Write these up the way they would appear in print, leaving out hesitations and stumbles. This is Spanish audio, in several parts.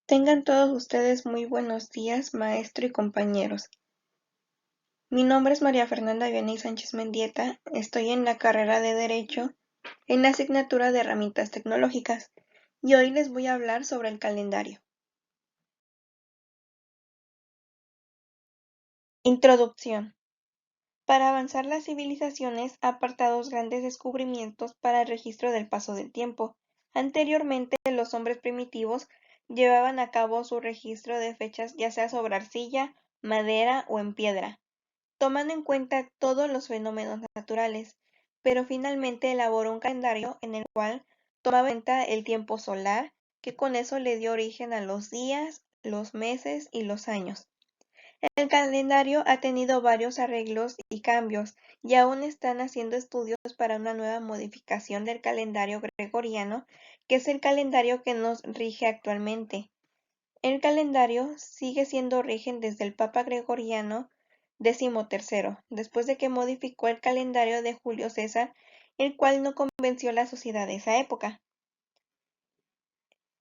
Tengan todos ustedes muy buenos días, maestro y compañeros. Mi nombre es María Fernanda Vianney Sánchez Mendieta. Estoy en la carrera de Derecho en la asignatura de Herramientas Tecnológicas y hoy les voy a hablar sobre el calendario. Introducción. Para avanzar las civilizaciones ha apartado grandes descubrimientos para el registro del paso del tiempo. Anteriormente, los hombres primitivos llevaban a cabo su registro de fechas ya sea sobre arcilla, madera o en piedra, tomando en cuenta todos los fenómenos naturales, pero finalmente elaboró un calendario en el cual tomaba en cuenta el tiempo solar, que con eso le dio origen a los días, los meses y los años. El calendario ha tenido varios arreglos y cambios, y aún están haciendo estudios para una nueva modificación del calendario gregoriano, que es el calendario que nos rige actualmente. El calendario sigue siendo origen desde el Papa Gregoriano XIII, después de que modificó el calendario de Julio César, el cual no convenció a la sociedad de esa época.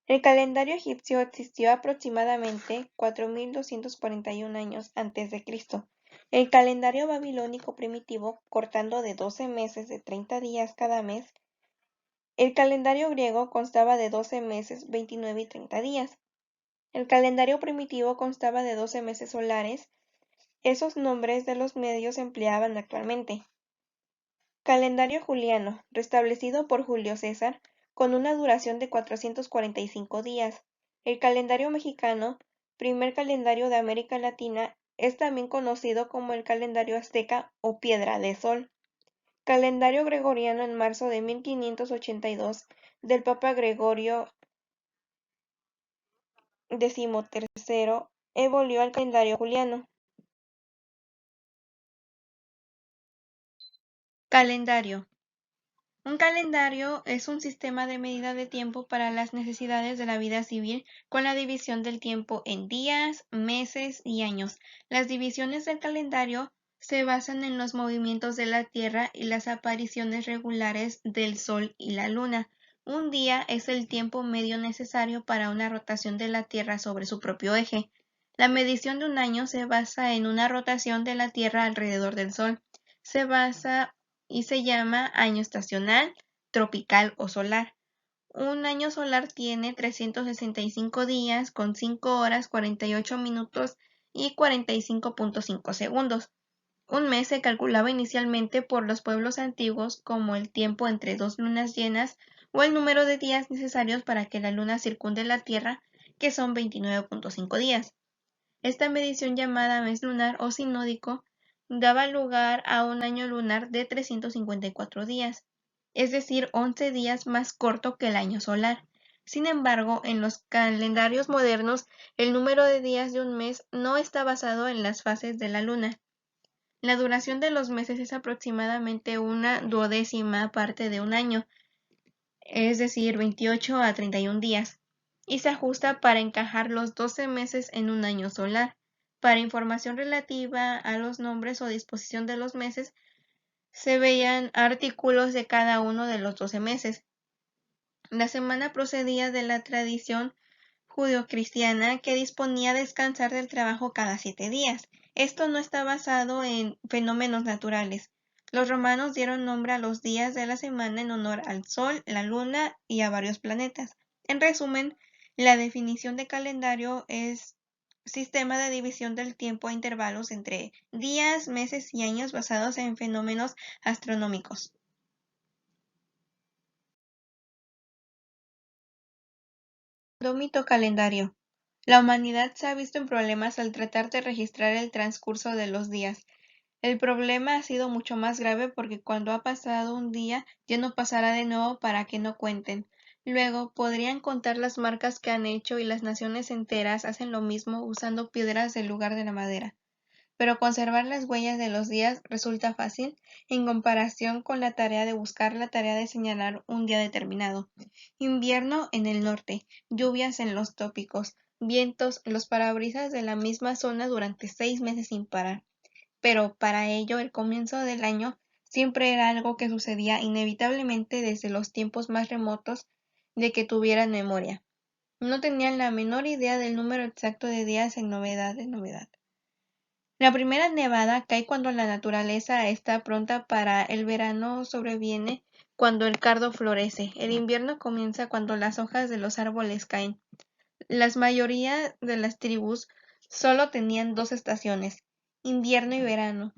El calendario egipcio existió aproximadamente 4241 años antes de Cristo. El calendario babilónico primitivo, cortando de 12 meses de 30 días cada mes. El calendario griego constaba de 12 meses, 29 y 30 días. El calendario primitivo constaba de 12 meses solares. Esos nombres de los medios se empleaban actualmente. Calendario juliano, restablecido por Julio César, con una duración de 445 días. El calendario mexicano, primer calendario de América Latina, es también conocido como el calendario azteca o piedra de sol. Calendario gregoriano en marzo de 1582 del Papa Gregorio XIII evolvió al calendario juliano. Calendario. Un calendario es un sistema de medida de tiempo para las necesidades de la vida civil, con la división del tiempo en días, meses y años. Las divisiones del calendario se basan en los movimientos de la Tierra y las apariciones regulares del Sol y la Luna. Un día es el tiempo medio necesario para una rotación de la Tierra sobre su propio eje. La medición de un año se basa en una rotación de la Tierra alrededor del Sol. Se basa y se llama año estacional, tropical o solar. Un año solar tiene 365 días con 5 horas 48 minutos y 45.5 segundos. Un mes se calculaba inicialmente por los pueblos antiguos como el tiempo entre dos lunas llenas o el número de días necesarios para que la luna circunde la Tierra, que son 29.5 días. Esta medición, llamada mes lunar o sinódico, daba lugar a un año lunar de 354 días, es decir, 11 días más corto que el año solar. Sin embargo, en los calendarios modernos, el número de días de un mes no está basado en las fases de la luna. La duración de los meses es aproximadamente una duodécima parte de un año, es decir, 28 a 31 días, y se ajusta para encajar los 12 meses en un año solar. Para información relativa a los nombres o disposición de los meses, se veían artículos de cada uno de los 12 meses. La semana procedía de la tradición judeocristiana, que disponía a descansar del trabajo cada 7 días. Esto no está basado en fenómenos naturales. Los romanos dieron nombre a los días de la semana en honor al Sol, la Luna y a varios planetas. En resumen, la definición de calendario es sistema de división del tiempo a intervalos entre días, meses y años basados en fenómenos astronómicos. Mito calendario. La humanidad se ha visto en problemas al tratar de registrar el transcurso de los días. El problema ha sido mucho más grave porque cuando ha pasado un día ya no pasará de nuevo para que no cuenten. Luego podrían contar las marcas que han hecho y las naciones enteras hacen lo mismo usando piedras en lugar de la madera. Pero conservar las huellas de los días resulta fácil en comparación con la tarea de buscar la tarea de señalar un día determinado. Invierno en el norte, lluvias en los trópicos, vientos en los parabrisas de la misma zona durante 6 meses sin parar. Pero para ello el comienzo del año siempre era algo que sucedía inevitablemente desde los tiempos más remotos de que tuvieran memoria. No tenían la menor idea del número exacto de días en novedad. La primera nevada cae cuando la naturaleza está pronta para el verano, sobreviene cuando el cardo florece. El invierno comienza cuando las hojas de los árboles caen. La mayoría de las tribus solo tenían dos estaciones, invierno y verano,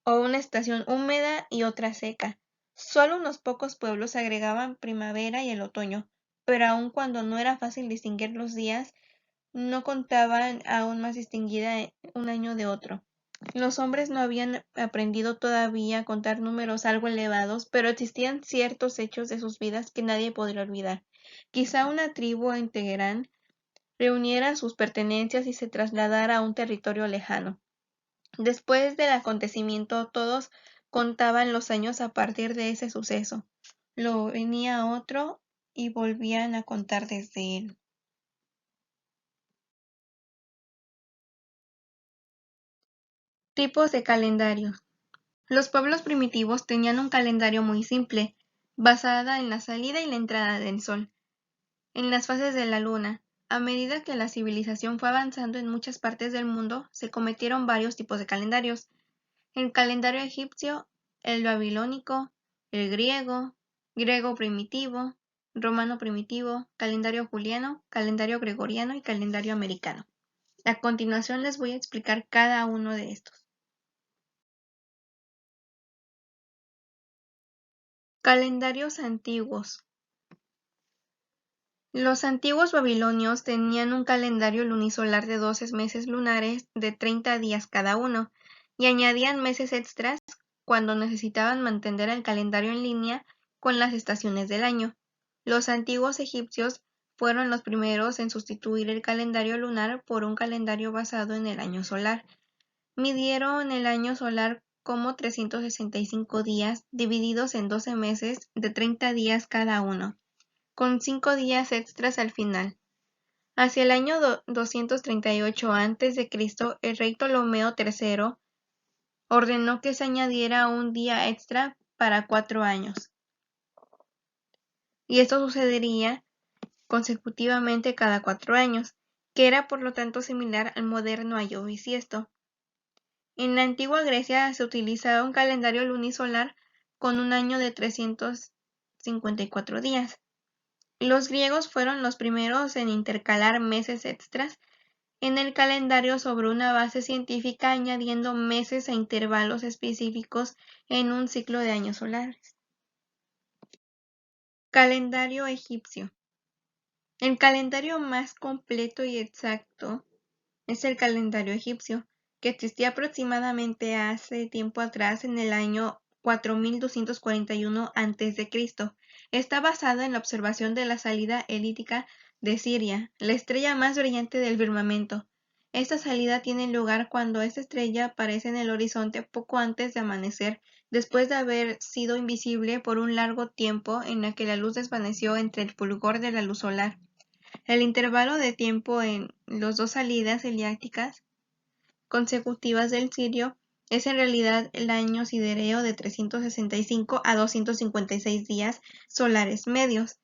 o una estación húmeda y otra seca. Solo unos pocos pueblos agregaban primavera y el otoño, pero aun cuando no era fácil distinguir los días, no contaban aún más distinguida un año de otro. Los hombres no habían aprendido todavía a contar números algo elevados, pero existían ciertos hechos de sus vidas que nadie podría olvidar. Quizá una tribu en Teherán reuniera sus pertenencias y se trasladara a un territorio lejano. Después del acontecimiento, todos contaban los años a partir de ese suceso. Luego venía otro y volvían a contar desde él. Tipos de calendario. Los pueblos primitivos tenían un calendario muy simple, basada en la salida y la entrada del sol, en las fases de la luna. A medida que la civilización fue avanzando en muchas partes del mundo, se cometieron varios tipos de calendarios. El calendario egipcio, el babilónico, el griego primitivo, romano primitivo, calendario juliano, calendario gregoriano y calendario americano. A continuación les voy a explicar cada uno de estos. Calendarios antiguos. Los antiguos babilonios tenían un calendario lunisolar de 12 meses lunares de 30 días cada uno, y añadían meses extras cuando necesitaban mantener el calendario en línea con las estaciones del año. Los antiguos egipcios fueron los primeros en sustituir el calendario lunar por un calendario basado en el año solar. Midieron el año solar como 365 días divididos en 12 meses de 30 días cada uno, con 5 días extras al final. Hacia el año 238 a.C., el rey Ptolomeo III ordenó que se añadiera un día extra para 4 años, y esto sucedería consecutivamente cada 4 años, que era por lo tanto similar al moderno año bisiesto. En la antigua Grecia se utilizaba un calendario lunisolar con un año de 354 días. Los griegos fueron los primeros en intercalar meses extras en el calendario sobre una base científica, añadiendo meses a intervalos específicos en un ciclo de años solares. Calendario egipcio. El calendario más completo y exacto es el calendario egipcio, que existía aproximadamente hace tiempo atrás en el año 4241 a.C. Está basado en la observación de la salida elíptica de Siria, la estrella más brillante del firmamento. Esta salida tiene lugar cuando esta estrella aparece en el horizonte poco antes de amanecer, después de haber sido invisible por un largo tiempo en la que la luz desvaneció entre el fulgor de la luz solar. El intervalo de tiempo en las dos salidas heliácticas consecutivas del cirio es en realidad el año sidereo de 365 a 256 días solares medios.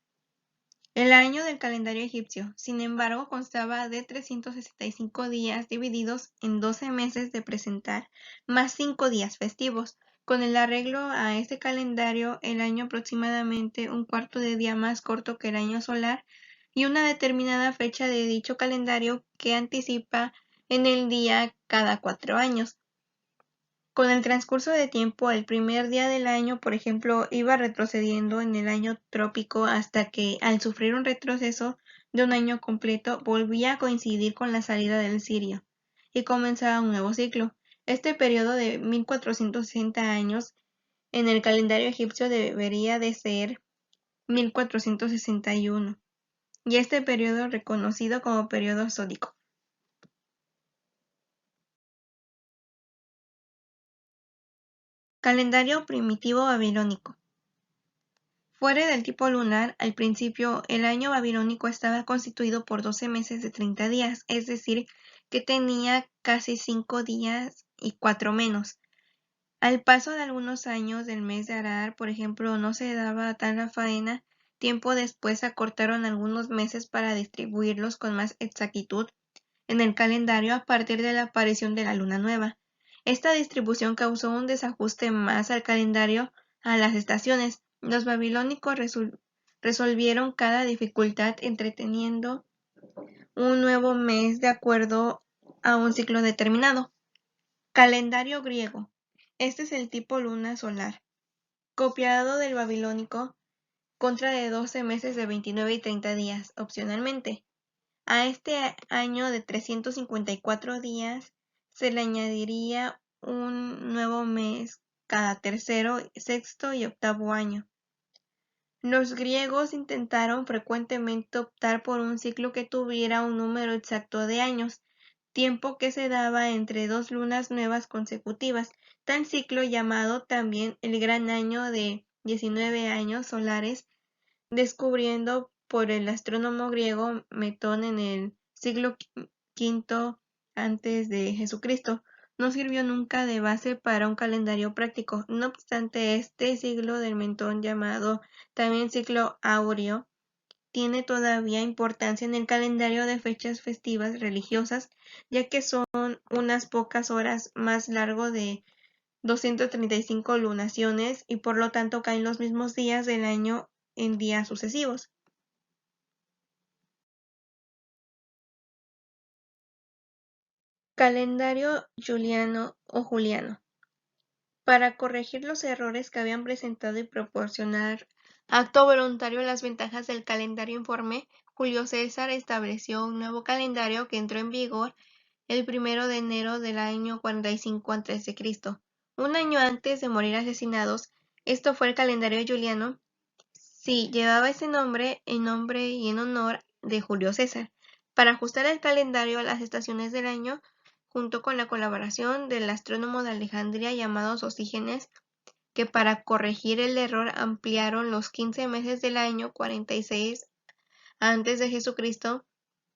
El año del calendario egipcio, sin embargo, constaba de 365 días divididos en 12 meses de presentar, más 5 días festivos. Con el arreglo a este calendario, el año aproximadamente un cuarto de día más corto que el año solar, y una determinada fecha de dicho calendario que anticipa en el día cada 4 años. Con el transcurso de tiempo, el primer día del año, por ejemplo, iba retrocediendo en el año trópico hasta que, al sufrir un retroceso de un año completo, volvía a coincidir con la salida del cirio y comenzaba un nuevo ciclo. Este periodo de 1460 años en el calendario egipcio debería de ser 1461, y este periodo reconocido como periodo sódico. Calendario primitivo babilónico. Fuera del tipo lunar, al principio, el año babilónico estaba constituido por 12 meses de 30 días, es decir, que tenía casi 5 días y 4 menos. Al paso de algunos años del mes de Adar, por ejemplo, no se daba tal la faena, tiempo después acortaron algunos meses para distribuirlos con más exactitud en el calendario a partir de la aparición de la luna nueva. Esta distribución causó un desajuste más al calendario a las estaciones. Los babilónicos resolvieron cada dificultad entreteniendo un nuevo mes de acuerdo a un ciclo determinado. Calendario griego. Este es el tipo luna solar, copiado del babilónico, contra de 12 meses de 29 y 30 días, opcionalmente. A este año de 354 días se le añadiría un nuevo mes cada tercero, sexto y octavo año. Los griegos intentaron frecuentemente optar por un ciclo que tuviera un número exacto de años, tiempo que se daba entre dos lunas nuevas consecutivas, tal ciclo llamado también el gran año de 19 años solares, descubriendo por el astrónomo griego Metón en el siglo V antes de Jesucristo. No sirvió nunca de base para un calendario práctico. No obstante, este siglo del Metón, llamado también siglo áureo, tiene todavía importancia en el calendario de fechas festivas religiosas, ya que son unas pocas horas más largo de 235 lunaciones y por lo tanto caen los mismos días del año en días sucesivos. Calendario juliano o juliano. Para corregir los errores que habían presentado y proporcionar acto voluntario las ventajas del calendario informe, Julio César estableció un nuevo calendario que entró en vigor el 1 de enero del año 45 a.C. Un año antes de morir asesinados. Esto fue el calendario juliano. Sí, llevaba ese nombre en honor de Julio César, para ajustar el calendario a las estaciones del año, junto con la colaboración del astrónomo de Alejandría llamado Sosígenes, que para corregir el error ampliaron los 15 meses del año 46 antes de Jesucristo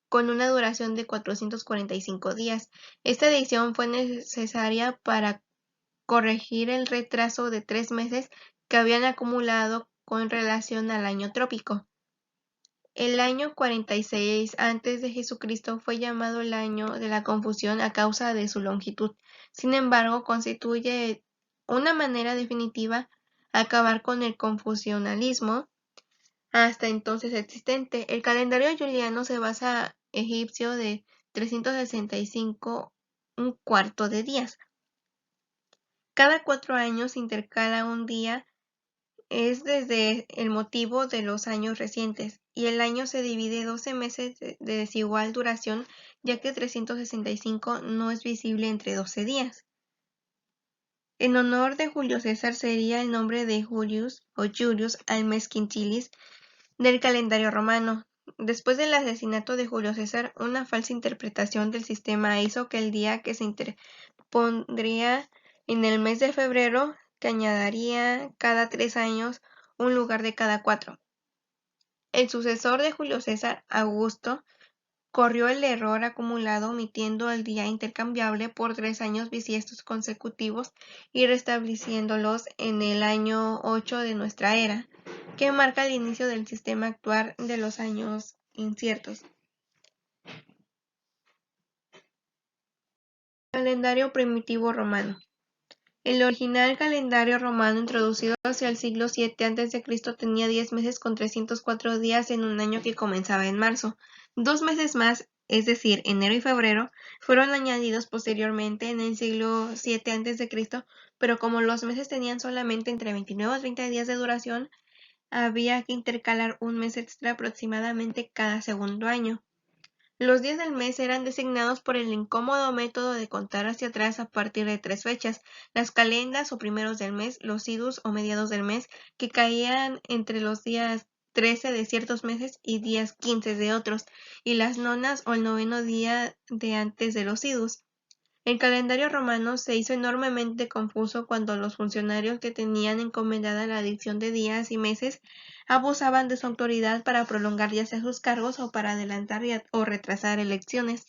con una duración de 445 días. Esta edición fue necesaria para corregir el retraso de 3 meses que habían acumulado con relación al año trópico. El año 46 antes de Jesucristo fue llamado el año de la confusión a causa de su longitud. Sin embargo, constituye una manera definitiva de acabar con el confusionalismo hasta entonces existente. El calendario juliano se basa egipcio de 365 un cuarto de días. Cada 4 años intercala un día, es desde el motivo de los años recientes, y el año se divide 12 meses de desigual duración, ya que 365 no es visible entre 12 días. En honor de Julio César sería el nombre de Julius o Julius al mes quintilis del calendario romano. Después del asesinato de Julio César, una falsa interpretación del sistema hizo que el día que se interpondría en el mes de febrero, que añadiría cada 3 años un lugar de cada 4. El sucesor de Julio César, Augusto, corrió el error acumulado omitiendo el día intercambiable por 3 años bisiestos consecutivos y restableciéndolos en el año 8 de nuestra era, que marca el inicio del sistema actual de los años inciertos. Calendario primitivo romano. El original calendario romano, introducido hacia el siglo VII a.C., tenía 10 meses con 304 días en un año que comenzaba en marzo. 2 meses más, es decir, enero y febrero, fueron añadidos posteriormente en el siglo VII a.C., pero como los meses tenían solamente entre 29 y 30 días de duración, había que intercalar un mes extra aproximadamente cada segundo año. Los días del mes eran designados por el incómodo método de contar hacia atrás a partir de 3 fechas: las calendas o primeros del mes, los idus o mediados del mes, que caían entre los días 13 de ciertos meses y días 15 de otros, y las nonas o el noveno día de antes de los idus. El calendario romano se hizo enormemente confuso cuando los funcionarios que tenían encomendada la dicción de días y meses abusaban de su autoridad para prolongar ya sea sus cargos o para adelantar o retrasar elecciones.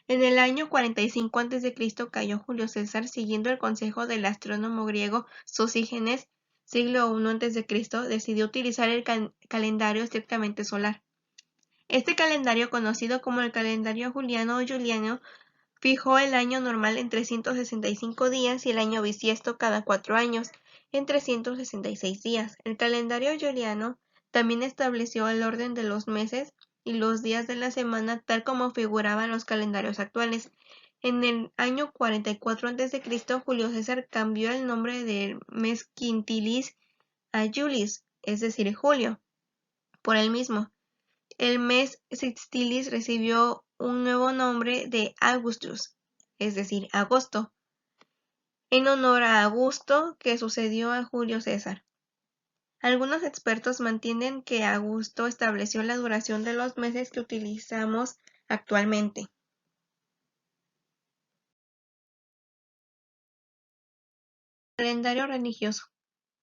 En el año 45 a.C. cayó Julio César siguiendo el consejo del astrónomo griego Sosígenes siglo I a.C., decidió utilizar el calendario estrictamente solar. Este calendario, conocido como el calendario juliano o juliano, fijó el año normal en 365 días y el año bisiesto cada 4 años, en 366 días. El calendario juliano también estableció el orden de los meses y los días de la semana tal como figuraban los calendarios actuales. En el año 44 a.C., Julio César cambió el nombre del mes quintilis a Julius, es decir, julio, por el mismo. El mes sextilis recibió un nuevo nombre de Augustus, es decir, agosto, en honor a Augusto, que sucedió a Julio César. Algunos expertos mantienen que Augusto estableció la duración de los meses que utilizamos actualmente. Calendario religioso.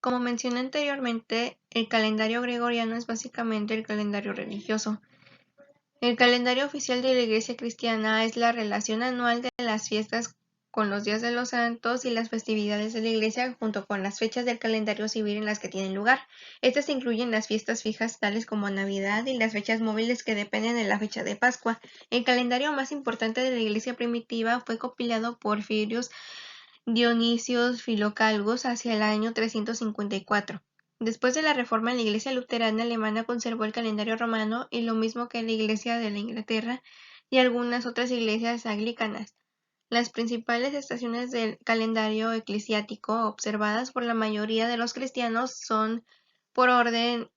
Como mencioné anteriormente, el calendario gregoriano es básicamente el calendario religioso. El calendario oficial de la Iglesia cristiana es la relación anual de las fiestas con los días de los santos y las festividades de la Iglesia junto con las fechas del calendario civil en las que tienen lugar. Estas incluyen las fiestas fijas tales como Navidad y las fechas móviles que dependen de la fecha de Pascua. El calendario más importante de la Iglesia primitiva fue compilado por Filius Dionisios Filocalgos hacia el año 354. Después de la reforma, la Iglesia luterana alemana conservó el calendario romano y lo mismo que la Iglesia de la Inglaterra y algunas otras iglesias anglicanas. Las principales estaciones del calendario eclesiástico observadas por la mayoría de los cristianos son por orden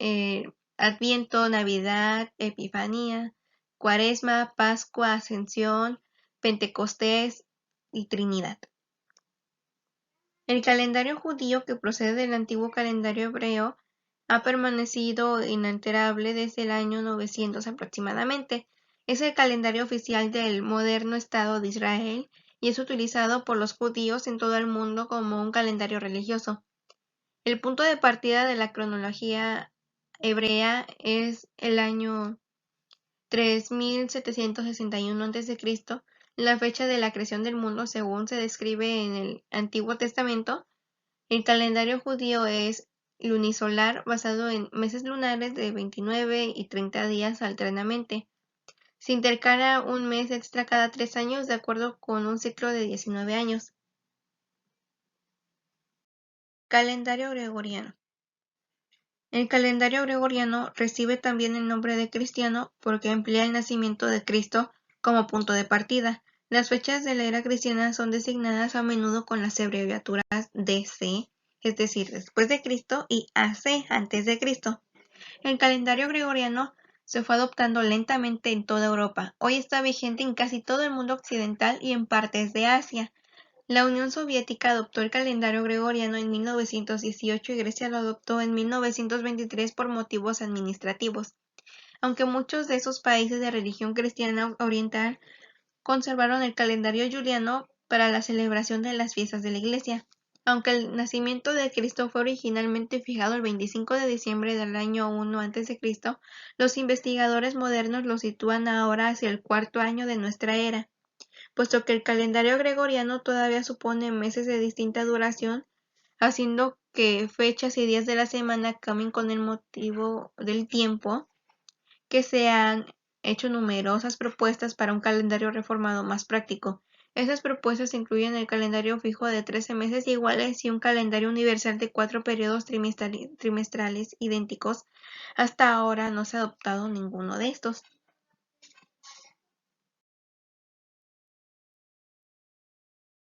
Adviento, Navidad, Epifanía, Cuaresma, Pascua, Ascensión, Pentecostés y Trinidad. El calendario judío, que procede del antiguo calendario hebreo, ha permanecido inalterable desde el año 900 aproximadamente. Es el calendario oficial del moderno Estado de Israel y es utilizado por los judíos en todo el mundo como un calendario religioso. El punto de partida de la cronología hebrea es el año 3761 a.C., la fecha de la creación del mundo según se describe en el Antiguo Testamento. El calendario judío es lunisolar, basado en meses lunares de 29 y 30 días alternamente. Se intercala un mes extra cada 3 años de acuerdo con un ciclo de 19 años. Calendario gregoriano. El calendario gregoriano recibe también el nombre de cristiano porque emplea el nacimiento de Cristo como punto de partida. Las fechas de la era cristiana son designadas a menudo con las abreviaturas DC, es decir, después de Cristo, y AC, antes de Cristo. El calendario gregoriano se fue adoptando lentamente en toda Europa. Hoy está vigente en casi todo el mundo occidental y en partes de Asia. La Unión Soviética adoptó el calendario gregoriano en 1918 y Grecia lo adoptó en 1923 por motivos administrativos. Aunque muchos de esos países de religión cristiana oriental conservaron el calendario juliano para la celebración de las fiestas de la Iglesia. Aunque el nacimiento de Cristo fue originalmente fijado el 25 de diciembre del año 1 a.C., los investigadores modernos lo sitúan ahora hacia el cuarto año de nuestra era. Puesto que el calendario gregoriano todavía supone meses de distinta duración, haciendo que fechas y días de la semana cambien con el motivo del tiempo, que se han hecho numerosas propuestas para un calendario reformado más práctico. Esas propuestas incluyen el calendario fijo de 13 meses iguales y un calendario universal de 4 periodos trimestrales idénticos. Hasta ahora no se ha adoptado ninguno de estos.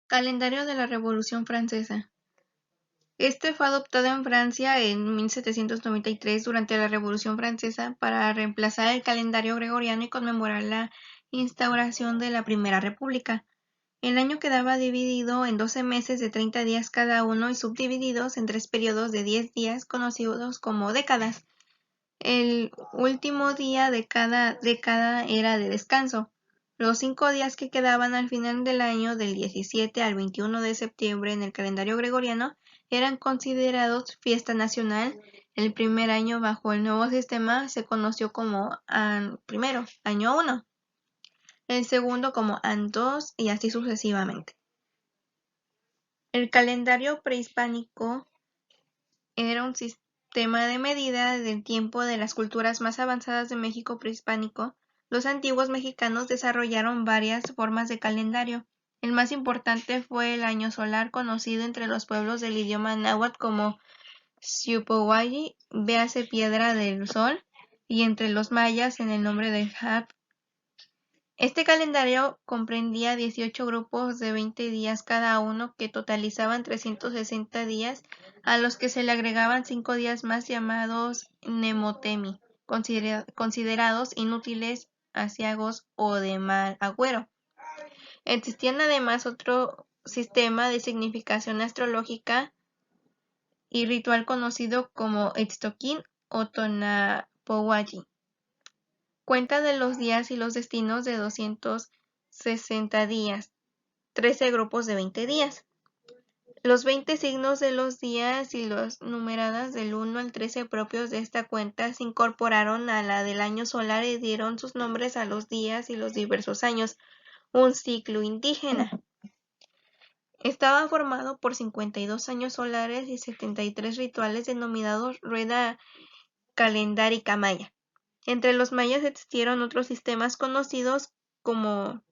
Calendario de la Revolución Francesa. Este fue adoptado en Francia en 1793 durante la Revolución Francesa para reemplazar el calendario gregoriano y conmemorar la instauración de la Primera República. El año quedaba dividido en 12 meses de 30 días cada uno y subdivididos en 3 periodos de 10 días conocidos como décadas. El último día de cada década era de descanso. Los 5 días que quedaban al final del año, del 17 al 21 de septiembre en el calendario gregoriano, eran considerados fiesta nacional. El primer año bajo el nuevo sistema se conoció como primero, año 1, el segundo como An 2 y así sucesivamente. El calendario prehispánico era un sistema de medida del tiempo de las culturas más avanzadas de México prehispánico. Los antiguos mexicanos desarrollaron varias formas de calendario. El más importante fue el año solar, conocido entre los pueblos del idioma náhuatl como Xiuhpohualli, véase piedra del sol, y entre los mayas en el nombre de Hap. Este calendario comprendía 18 grupos de 20 días cada uno, que totalizaban 360 días, a los que se le agregaban 5 días más llamados Nemotemi, considerados inútiles, aciagos o de mal agüero. Existían además otro sistema de significación astrológica y ritual conocido como Itztoquín o Tonapowalli. Cuenta de los días y los destinos de 260 días, 13 grupos de 20 días. Los 20 signos de los días y las numeradas del 1 al 13 propios de esta cuenta se incorporaron a la del año solar y dieron sus nombres a los días y los diversos años, un ciclo indígena. Estaba formado por 52 años solares y 73 rituales denominados rueda calendárica maya. Entre los mayas existieron otros sistemas conocidos como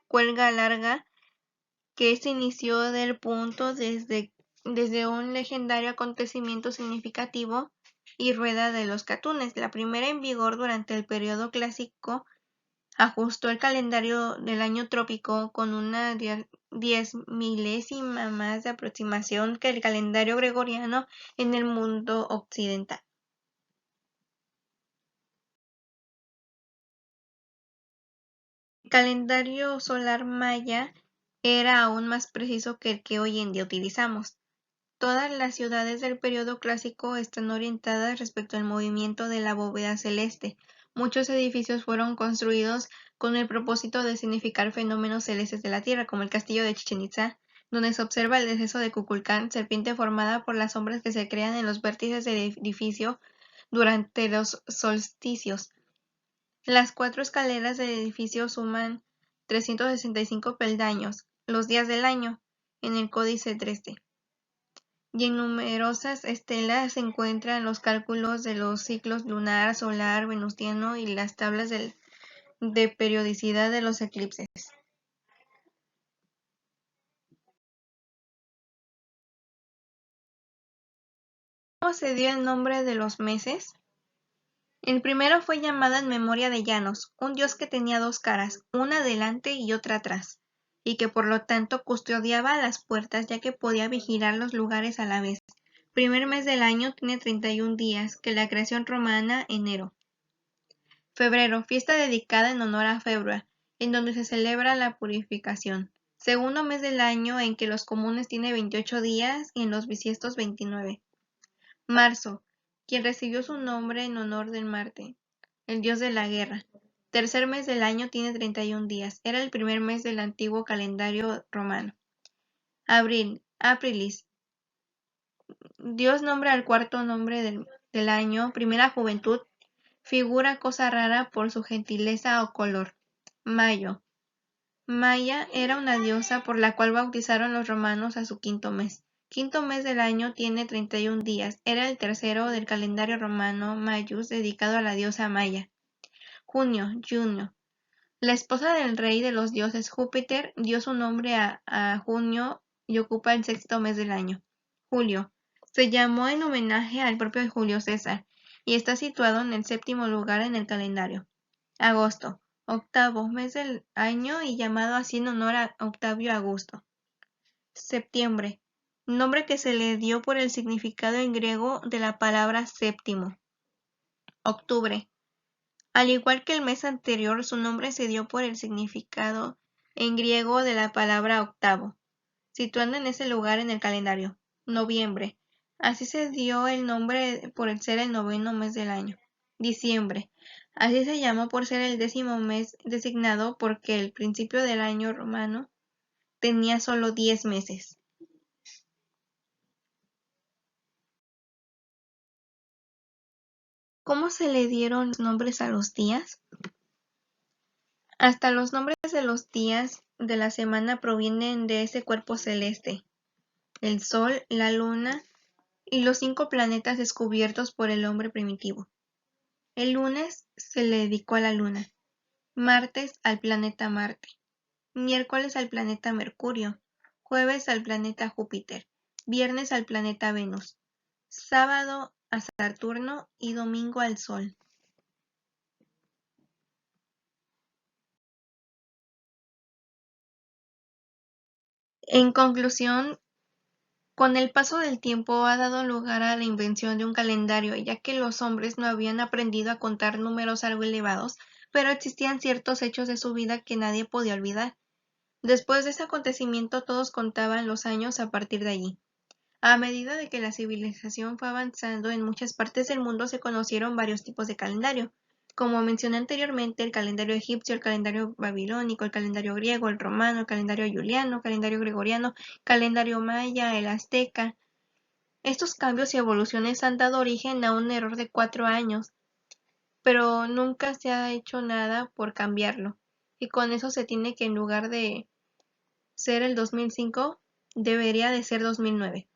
cuelga larga, que se inició del punto desde un legendario acontecimiento significativo, y rueda de los catunes. La primera, en vigor durante el periodo clásico, ajustó el calendario del año trópico con una 10 milésima más de aproximación que el calendario gregoriano en el mundo occidental. El calendario solar maya era aún más preciso que el que hoy en día utilizamos. Todas las ciudades del periodo clásico están orientadas respecto al movimiento de la bóveda celeste. Muchos edificios fueron construidos con el propósito de significar fenómenos celestes de la Tierra, como el castillo de Chichén Itzá, donde se observa el deceso de Kukulcán, serpiente formada por las sombras que se crean en los vértices del edificio durante los solsticios. Las 4 escaleras del edificio suman 365 peldaños, los días del año, en el Códice Dresde. Y en numerosas estelas se encuentran los cálculos de los ciclos lunar, solar, venusiano y las tablas de periodicidad de los eclipses. ¿Cómo se dio el nombre de los meses? El primero fue llamado en memoria de Llanos, un dios que tenía 2 caras, una delante y otra atrás, y que por lo tanto custodiaba las puertas, ya que podía vigilar los lugares a la vez. Primer mes del año tiene 31 días, que la creación romana, enero. Febrero, fiesta dedicada en honor a Februa, en donde se celebra la purificación. Segundo mes del año, en que los comunes tiene 28 días y en los bisiestos 29. Marzo, quien recibió su nombre en honor del Marte, el dios de la guerra. Tercer mes del año, tiene 31 días. Era el primer mes del antiguo calendario romano. Abril, Aprilis. Dios nombra al cuarto nombre del año, primera juventud, figura cosa rara por su gentileza o color. Mayo. Maya era una diosa por la cual bautizaron los romanos a su quinto mes. Quinto mes del año, tiene 31 días. Era el tercero del calendario romano Maius, dedicado a la diosa Maya. Junio. La esposa del rey de los dioses, Júpiter, dio su nombre a junio y ocupa el sexto mes del año. Julio. Se llamó en homenaje al propio Julio César y está situado en el séptimo lugar en el calendario. Agosto. Octavo mes del año y llamado así en honor a Octavio Augusto. Septiembre. Nombre que se le dio por el significado en griego de la palabra séptimo. Octubre. Al igual que el mes anterior, su nombre se dio por el significado en griego de la palabra octavo, situando en ese lugar en el calendario. Noviembre. Así se dio el nombre por ser el noveno mes del año. Diciembre. Así se llamó por ser el 10º mes designado porque el principio del año romano tenía solo 10 meses. ¿Cómo se le dieron los nombres a los días? Hasta los nombres de los días de la semana provienen de ese cuerpo celeste. el Sol, la Luna y los 5 planetas descubiertos por el hombre primitivo. El lunes se le dedicó a la Luna, martes al planeta Marte, miércoles al planeta Mercurio, jueves al planeta Júpiter, viernes al planeta Venus, sábado a Saturno y domingo al Sol. En conclusión, con el paso del tiempo ha dado lugar a la invención de un calendario, ya que los hombres no habían aprendido a contar números algo elevados, pero existían ciertos hechos de su vida que nadie podía olvidar. Después de ese acontecimiento todos contaban los años a partir de allí. A medida de que la civilización fue avanzando en muchas partes del mundo se conocieron varios tipos de calendario. Como mencioné anteriormente, el calendario egipcio, el calendario babilónico, el calendario griego, el romano, el calendario juliano, calendario gregoriano, calendario maya, el azteca. Estos cambios y evoluciones han dado origen a un error de 4 años, pero nunca se ha hecho nada por cambiarlo. Y con eso se tiene que en lugar de ser el 2005, debería de ser 2009.